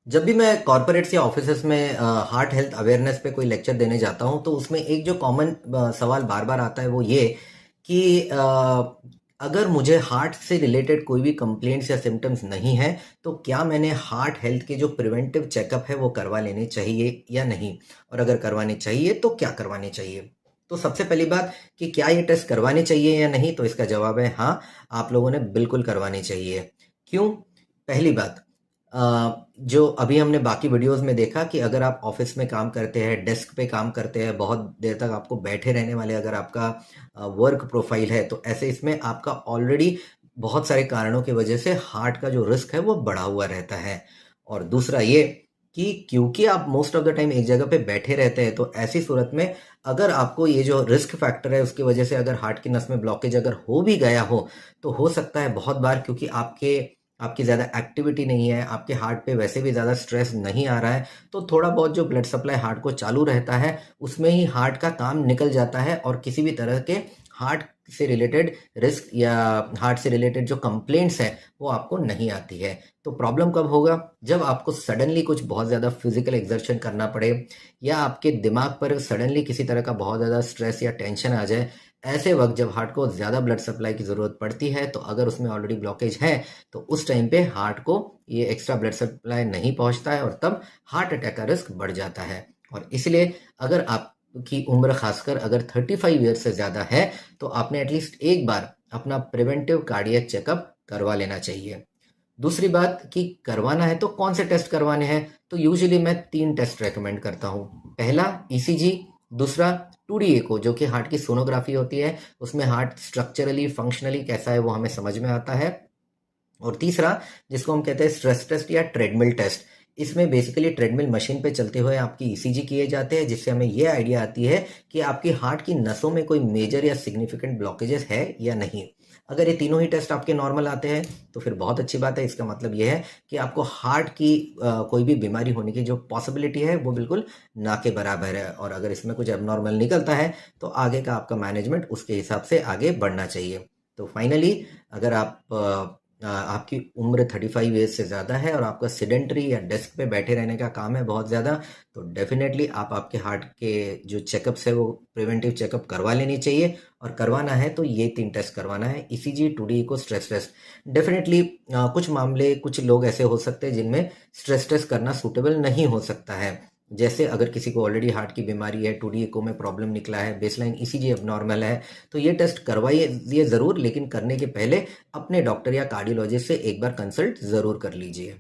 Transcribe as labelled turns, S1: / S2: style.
S1: जब भी मैं कॉर्पोरेट्स या ऑफिसेस में हार्ट हेल्थ अवेयरनेस पे कोई लेक्चर देने जाता हूँ तो उसमें एक जो कॉमन सवाल बार बार आता है वो ये कि अगर मुझे हार्ट से रिलेटेड कोई भी कंप्लेंट्स या सिम्टम्स नहीं है तो क्या मैंने हार्ट हेल्थ के जो प्रिवेंटिव चेकअप है वो करवा लेने चाहिए या नहीं, और अगर करवाने चाहिए तो क्या करवाने चाहिए। तो सबसे पहली बात कि क्या ये टेस्ट करवाने चाहिए या नहीं, तो इसका जवाब है हाँ, आप लोगों ने बिल्कुल करवाने चाहिए। क्यों? पहली बात, जो अभी हमने बाकी वीडियोस में देखा कि अगर आप ऑफिस में काम करते हैं, डेस्क पे काम करते हैं, बहुत देर तक आपको बैठे रहने वाले अगर आपका वर्क प्रोफाइल है, तो ऐसे इसमें आपका ऑलरेडी बहुत सारे कारणों की वजह से हार्ट का जो रिस्क है वो बढ़ा हुआ रहता है। और दूसरा ये कि क्योंकि आप मोस्ट ऑफ द टाइम एक जगह पे बैठे रहते हैं, तो ऐसी सूरत में अगर आपको ये जो रिस्क फैक्टर है उसकी वजह से अगर हार्ट की नस में ब्लॉकेज अगर हो भी गया हो, तो हो सकता है बहुत बार क्योंकि आपकी ज़्यादा एक्टिविटी नहीं है, आपके हार्ट पे वैसे भी ज़्यादा स्ट्रेस नहीं आ रहा है, तो थोड़ा बहुत जो ब्लड सप्लाई हार्ट को चालू रहता है, उसमें ही हार्ट का काम निकल जाता है और किसी भी तरह के हार्ट से रिलेटेड रिस्क या हार्ट से रिलेटेड जो कंप्लेंट्स हैं, वो आपको नहीं आती है। तो प्रॉब्लम कब होगा? जब आपको सडनली कुछ बहुत ज़्यादा फिजिकल एक्सर्शन करना पड़े या आपके दिमाग पर सडनली किसी तरह का बहुत ज़्यादा स्ट्रेस या टेंशन आ जाए। ऐसे वक्त जब हार्ट को ज़्यादा ब्लड सप्लाई की ज़रूरत पड़ती है, तो अगर उसमें ऑलरेडी ब्लॉकेज है तो उस टाइम पे हार्ट को ये एक्स्ट्रा ब्लड सप्लाई नहीं पहुंचता है और तब हार्ट अटैक का रिस्क बढ़ जाता है। और इसलिए अगर आपकी उम्र खासकर अगर 35 ईयर्स से ज़्यादा है, तो आपने एटलीस्ट एक बार अपना प्रिवेंटिव कार्डियक चेकअप करवा लेना चाहिए। दूसरी बात कि करवाना है तो कौन से टेस्ट करवाने हैं, तो यूजुअली मैं 3 टेस्ट रेकमेंड करता हूँ। पहला ईसीजी, दूसरा 2D एको जो कि हार्ट की सोनोग्राफी होती है, उसमें हार्ट स्ट्रक्चरली फंक्शनली कैसा है वो हमें समझ में आता है। और तीसरा जिसको हम कहते हैं स्ट्रेस टेस्ट या ट्रेडमिल टेस्ट, इसमें बेसिकली ट्रेडमिल मशीन पे चलते हुए आपकी ईसीजी किए जाते हैं, जिससे हमें ये आइडिया आती है कि आपकी हार्ट की नसों में कोई मेजर या सिग्निफिकेंट ब्लॉकेजेस है या नहीं। अगर ये तीनों ही टेस्ट आपके नॉर्मल आते हैं तो फिर बहुत अच्छी बात है। इसका मतलब ये है कि आपको हार्ट की कोई भी बीमारी होने की जो पॉसिबिलिटी है वो बिल्कुल ना के बराबर है, और अगर इसमें कुछ एबनॉर्मल निकलता है तो आगे का आपका मैनेजमेंट उसके हिसाब से आगे बढ़ना चाहिए। तो फाइनली अगर आपकी उम्र 35 ईयर्स से ज़्यादा है और आपका सिडेंटरी या डेस्क पे बैठे रहने का काम है बहुत ज़्यादा, तो डेफिनेटली आप आपके हार्ट के जो चेकअप्स है वो प्रिवेंटिव चेकअप करवा लेनी चाहिए। और करवाना है तो ये 3 टेस्ट करवाना है, ईसीजी, 2D को, स्ट्रेस टेस्ट। डेफिनेटली कुछ मामले कुछ लोग ऐसे हो सकते हैं जिनमें स्ट्रेस टेस्ट करना सूटेबल नहीं हो सकता है। जैसे अगर किसी को ऑलरेडी हार्ट की बीमारी है, 2D एको में प्रॉब्लम निकला है, बेसलाइन ईसीजी अब है, तो ये टेस्ट करवाइए ज़रूर, लेकिन करने के पहले अपने डॉक्टर या कार्डियोलॉजिस्ट से एक बार कंसल्ट ज़रूर कर लीजिए।